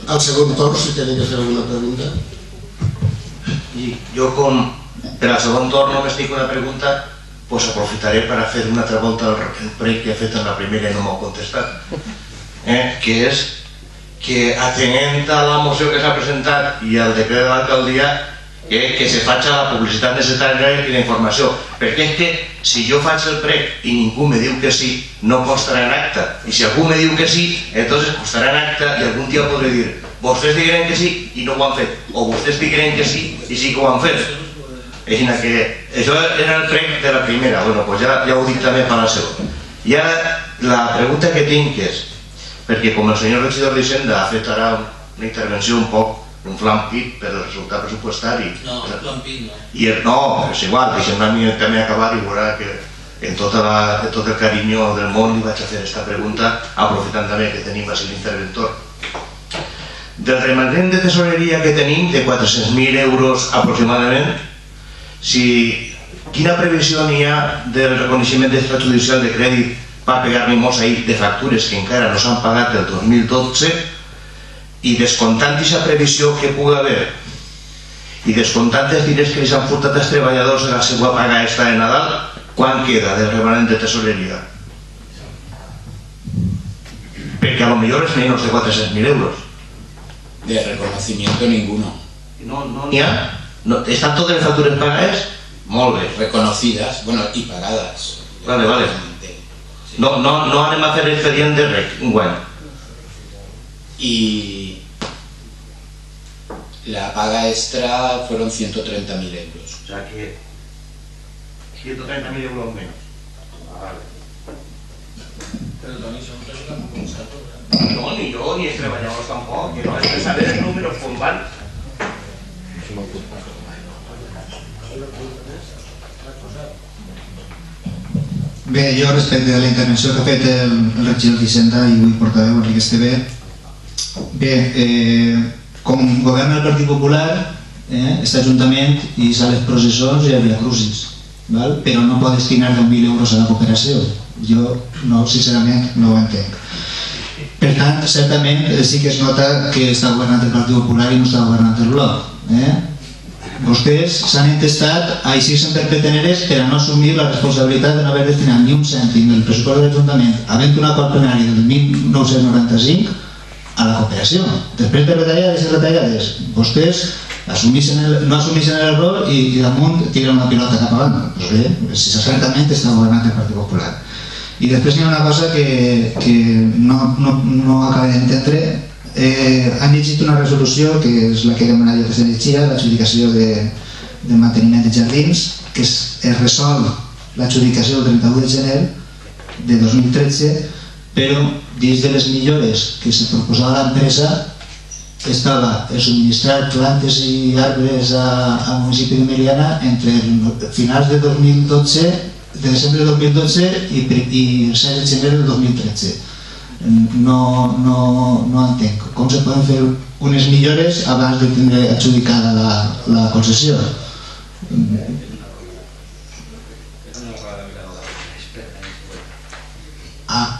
Al segon torn, si tenen que fer alguna pregunta. I jo, com per al segon torn només tinc una pregunta, doncs aprofitaré per a fer una altra volta el prec que he fet en la primera i no m'ho contestat, que és que atenent a la moció que s'ha presentat i al decret de l'alcaldia, que se faci la publicitat necessària i la informació, perquè és que si jo faig el prec i ningú me diu que sí, no constarà en acta, i si algú me diu que sí, entonces constarà en acta i algun dia podré dir vostès digueren que sí i no ho han fet, o vostès digueren que sí i sí que ho han fet. Així que això era el prec de la primera, bueno, doncs ja ho dic també per la segona. I ara la pregunta que tinc és, perquè com el senyor regidor d'Hisenda ha fet ara una intervenció un poc un flampit per el resultat pressupostari. No, un flampit no. No, és igual, deixem-me a mi també acabar i veurà que en tot el carinyo del món li vaig a fer aquesta pregunta, aprofitant també que tenim així l'interventor. Del remanent de tesoreria que tenim, de 400.000 euros aproximadament, quina previsió n'hi ha del reconeixement extrajudicial de crèdit per pegar-li mos ahir de factures que encara no s'han pagat del 2012, i descomptant aquesta previsió que pugui haver i descomptant els diners que li s'han furtat als treballadors en la seva paga extra de Nadal, quan queda del remanent de tesoreria? Perquè a lo millor és menys de 400.000 euros. De reconocimiento ninguno. No n'hi ha? ¿Están todas las facturas pagadas? Molt bé. Reconocidas, bueno, y pagadas. Vale. No anem a fer expedient de rec, un guany. Y la paga extra fueron 130.000 euros. O sea que 130.000 euros menos. Vale. Pero también son personas con salto. No, ni yo, ni els treballadors tampoc, que no hem de saber els números com van. Bé, jo respecte a la intervenció que ha fet el regidor d'Hisenda i avui portaveu Enric Esteve, bé, com governa el Partit Popular, aquest Ajuntament i a les processons hi havia crucis, però no pot destinar 10.000 euros a la cooperació. Jo, sincerament, no ho entenc. Per tant, certament sí que es nota que està governant el Partit Popular i no està governant el Bloc. Vostès s'han entestat a eixir-se'n per peteneres per a no assumir la responsabilitat de no haver destinat ni un cèntim del pressupost de l'Ajuntament havent un acord plenari del 1995 a la cooperació. Després de retallades, vostès no assumeixen l'error i damunt tiren una pilota cap avant. Doncs bé, certament està governant el Partit Popular. I després hi ha una cosa que no acabo d'entendre. Han llegit una resolució que és la que demanaria que se llegia, l'adjudicació de manteniment de jardins, que es resol l'adjudicació el 31 de gener de 2013, però dins de les millores que se proposava a l'empresa estava el subministrar plantes i arbres al municipi de Meliana entre finals de 2012, de desembre de 2012 i el 6 de gener del 2013. No entenc com se poden fer unes millores abans de tindre adjudicada la concessió.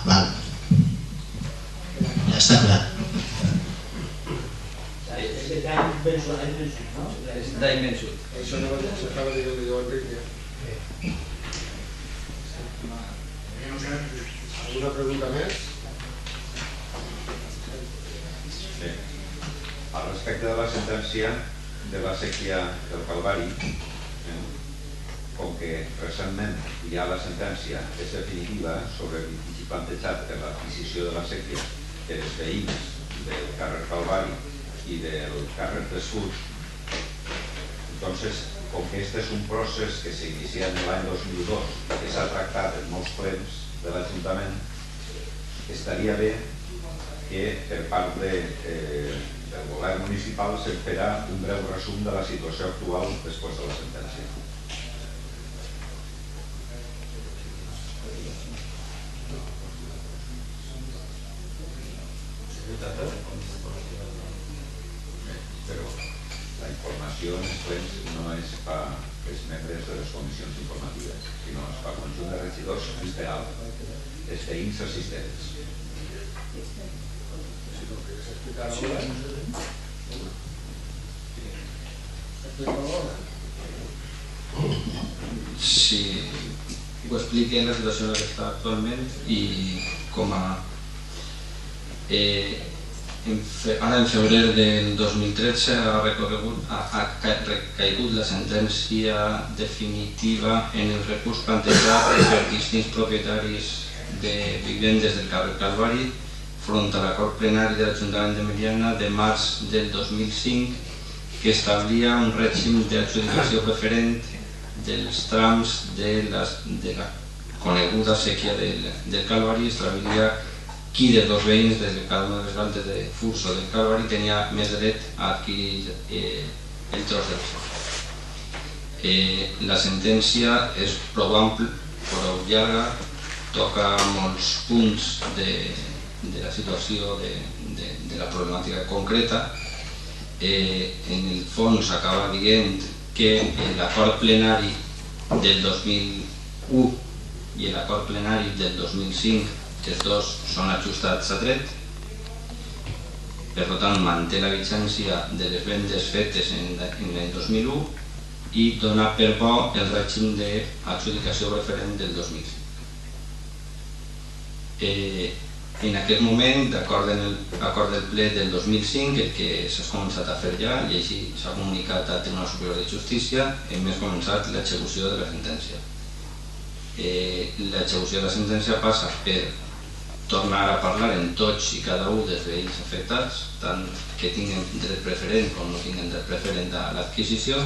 Val, ja està clar. Està immensut. Això no s'acaba de dir Enric. Alguna pregunta més? Al respecte de la sentència de la sèquia del Calvari, com que recentment hi ha la sentència és definitiva sobre el litigi plantejat per l'adquisició de la sèquia de les veïnes del carrer Calvari i del carrer de Sud, entonces, com que este és un procés que s'inicia en l'any 2002 i que s'ha tractat en molts plens de l'Ajuntament, estaria bé que per part del govern municipal s'espera un breu resum de la situació actual després de la sentència. Però la informació en els plens no es fa els membres de les comissions informatives, sinó es fa conjunt de regidors en general, els veïns assistents. Sí, ho expliqui en la situació en la que està actualment i com a... Ara en febrer del 2013 ha recaigut la sentència definitiva en el recurs plantejat per distints propietaris de vivendes del carrer Calvari front a l'acord plenari de l'Ajuntament de Meliana de març del 2005 que establia un règim d'adjudicació preferent dels trams de la coneguda séquia del Calvari. Establia qui dels dos veïns de cada una de les valdes de Furso del Calvari tenia més dret a adquirir el tros del sol. La sentència és prou ampla, prou llarga, toca molts punts de la situació de la problemàtica concreta. En el fons acaba dient que l'acord plenari del 2001 i l'acord plenari del 2005, que els dos són ajustats a dret, per tant manté la vigència de les vendes fetes en el 2001 i dona per bo el règim d'adjudicació preferent del 2005. En aquest moment, d'acord amb l'acord del ple del 2005, el que s'ha començat a fer ja, i així s'ha comunicat al Tribunal Superior de Justícia, hem començat l'execució de la sentència. L'execució de la sentència passa per tornar a parlar amb tots i cada un dels veïns afectats, tant que tinguin dret preferent com no tinguin dret preferent a l'adquisició,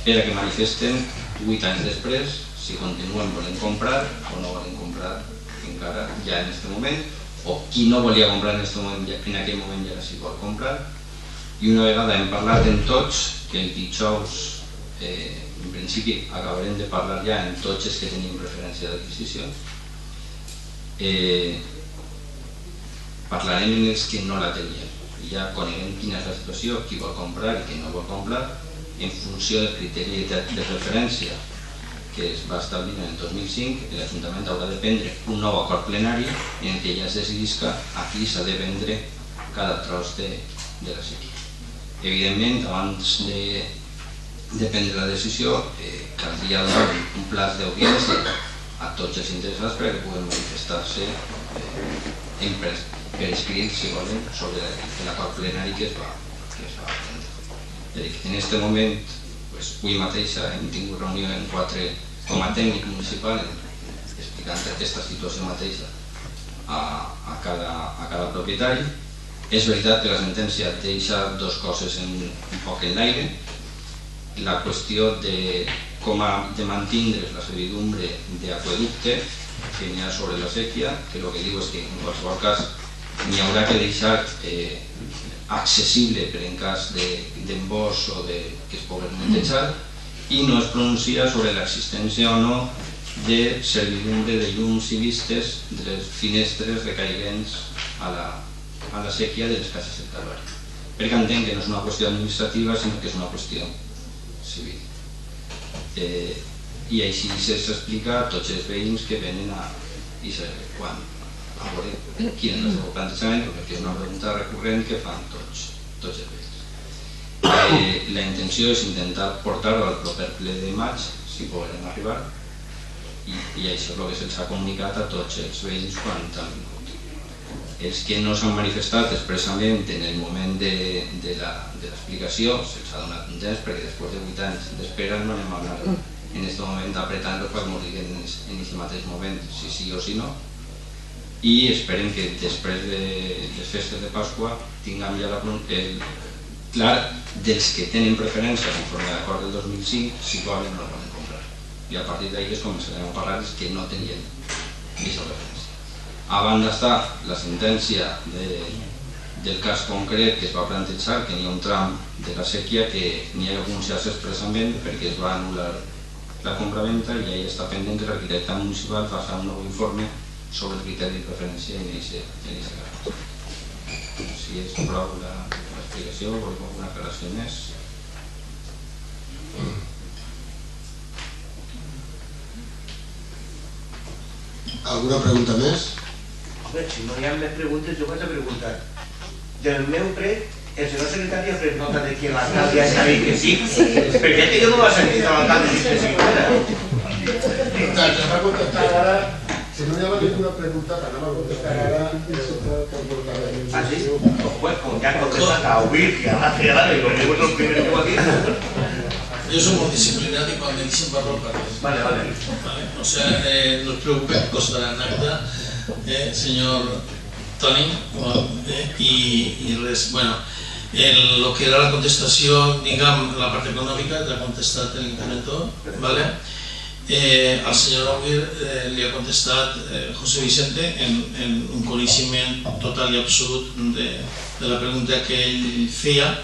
per a que manifesten 8 anys després si continuen volent comprar o no volen comprar encara ja en aquest moment, o qui no volia comprar en aquell moment ja si vol comprar. I una vegada hem parlat amb tots, que el dijous en principi acabarem de parlar ja amb tots els que tenim preferència d'adquisició, parlarem amb els que no la tenien i ja coneguem quina és la situació, qui vol comprar i qui no vol comprar, en funció del criteri de referència que es va establir en el 2005. L'Ajuntament haurà de prendre un nou acord plenari en què ja es decidisca a qui s'ha de vendre cada tros de la séquia. Evidentment, abans de prendre la decisió, caldria donar un plaç d'audiència a tots els interessats perquè puguen manifestar-se per escrit, si volen, sobre l'acord plenari que es va prendre. En aquest moment, avui mateix hem tingut reunió com a tècnic municipal explicant aquesta situació mateixa a cada propietari. És veritat que la sentència deixa dues coses un poc en l'aire. La qüestió de com ha de mantindre's la servidumbre d'aqüeducte que n'hi ha sobre la séquia, que el que diu és que en qualsevol cas n'hi haurà que deixar accessible per en cas d'embòs o que es pugui netejar, i no es pronuncia sobre l'existència o no de servidumbre de llums i vistes de les finestres recaigents a la séquia de les cases del Calvari, perquè entenc que no és una qüestió administrativa sinó que és una qüestió civil. I així s'explica a tots els veïns que venen a veure quin és el seu plantejament, perquè és una pregunta recurrent que fan tots els veïns. La intenció és intentar portar-ho al proper ple de maig, si podrem arribar, i això és el que se'ls ha comunicat a tots els veïns quan han vingut. Els que no s'han manifestat expressament en el moment de l'explicació se'ls ha donat un temps, perquè després de 8 anys d'espera no anem a anar en aquest moment apretant-los perquè m'ho diguen en aquest mateix moment, si sí o si no, i esperem que després de les festes de Pasqua tinguem ja clar dels que tenen preferència conforme a l'acord del 2005 si volen o no volen comprar, i a partir d'ahir es començarem a parlar dels que no tenien aquesta preferència. A banda està la sentència del cas concret que es va plantejar, que n'hi ha un tram de la séquia que n'hi ha que pronunciar-se expressament perquè es va anul·lar la compraventa i ahí està pendent que l'arquitecte municipal faci un nou informe sobre el criteri de preferència en aquest cas. Si és prou l'explicació o alguna aclaració més. Alguna pregunta més? Bé, si no hi ha més preguntes, jo vaig a preguntar. Del meu prec, el senyor secretari ha pres nota de que l'alcalde ha dit que sí, perquè que jo no va sentir a l'alcalde dir que sí. Se va a contestar ara, si no hi ha ninguna pregunta, anem a contestar ara Ah, sí? Pues com ja ha contestat a Ovir i a l'altre ara, i com és el primer que ho ha dit. Yo soy muy disciplinado y cuando me dicen parlo, parlo. Vale, vale. Vale, o sea, no os preocupéis, costará en acta, señor Tony, y bueno, en lo que era la contestación, digamos, la parte económica, la contestat el interventor, ¿vale? Al senyor Ovir li ha contestat José Vicente en un coneixement total i absolut de la pregunta que ell feia.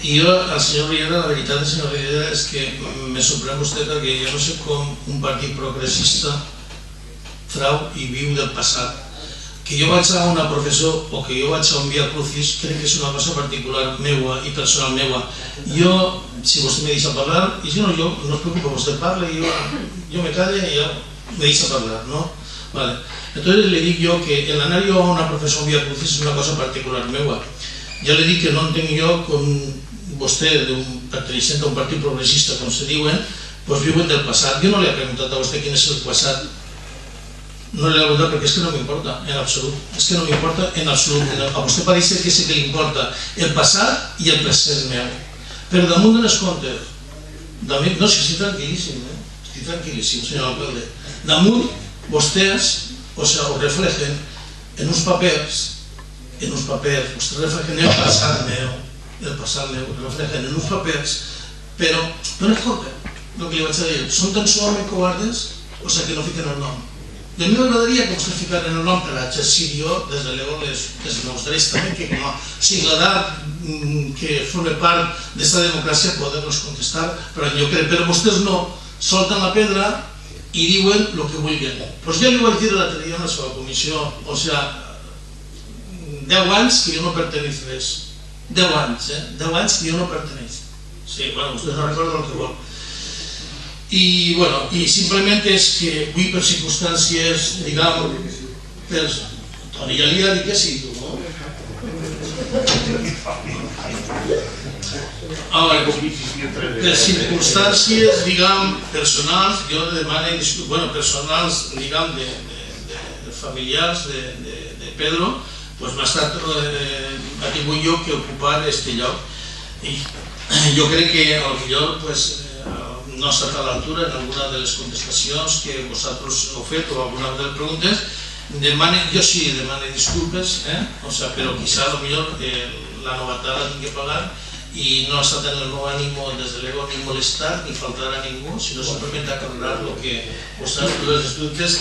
I jo, al senyor Riera, la veritat, senyor Riera, és que me sorprèn vostè perquè jo no sé com un partit progressista trau i viu del passat. Que jo vaig a una professor o que jo vaig a un Via Crucis crec que és una cosa particular meua i personal meua. Jo, si vostè me deixa parlar, i si no, jo no es preocupa, vostè parla i jo me calle i ja me deixa parlar, ¿no? Vale. Entonces le dic jo que el anar jo a una professor a un Via Crucis és una cosa particular meua. Ja le dic que no entenc jo com vostè, pertenecent a un partit progressista, com se diuen, doncs viuen del passat. Jo no li he preguntat a vostè quin és el passat. No li he preguntat perquè és que no m'importa, en absolut. És que no m'importa en absolut. A vostè pareix que sí que li importa el passat i el present meu. Però damunt de les comptes, no, si estic tranquil·líssim, estic tranquil·líssim, senyor alcalde. Damunt, vostès, o sigui, ho reflejen en uns papers, vostès reflejen el passat meu, reflejen en uns papers, però no escolten el que li vaig a dir. Són tan suament covardes, o sigui que no fiquen el nom. I a mi m'agradaria que vostès fiquen el nom per exercir jo, des de llavors, dels meus drets també, que com a ciutadà que forma part d'esta democràcia poder-los contestar, però jo crec, però vostès no, solten la pedra i diuen el que vulguin. Doncs ja li vaig dir l'altre dia en la seva comissió, o sigui, 10 anys que jo no pertenec res. 10 anys, 10 anys que jo no pertenec. Sí, bueno, vostès no recorden el que vol. I, bueno, i simplement és que avui per circumstàncies, diguem, per... Toni, ja li ha dit que sí, tu, no? Per circumstàncies, diguem, personals, jo demano, bueno, personals, diguem, de familiars de Pedro, doncs m'ha estat, ha tingut jo que ocupar aquest lloc. I jo crec que potser no ha estat a l'altura en alguna de les contestacions que vosaltres heu fet o alguna de les preguntes. Jo sí demano disculpes, però potser la novetat la tinc que pagar i no ha estat en el meu ànimo des de l'ego ni molestar ni faltar a ningú, sinó simplement aclarar el que vosaltres, els dubtes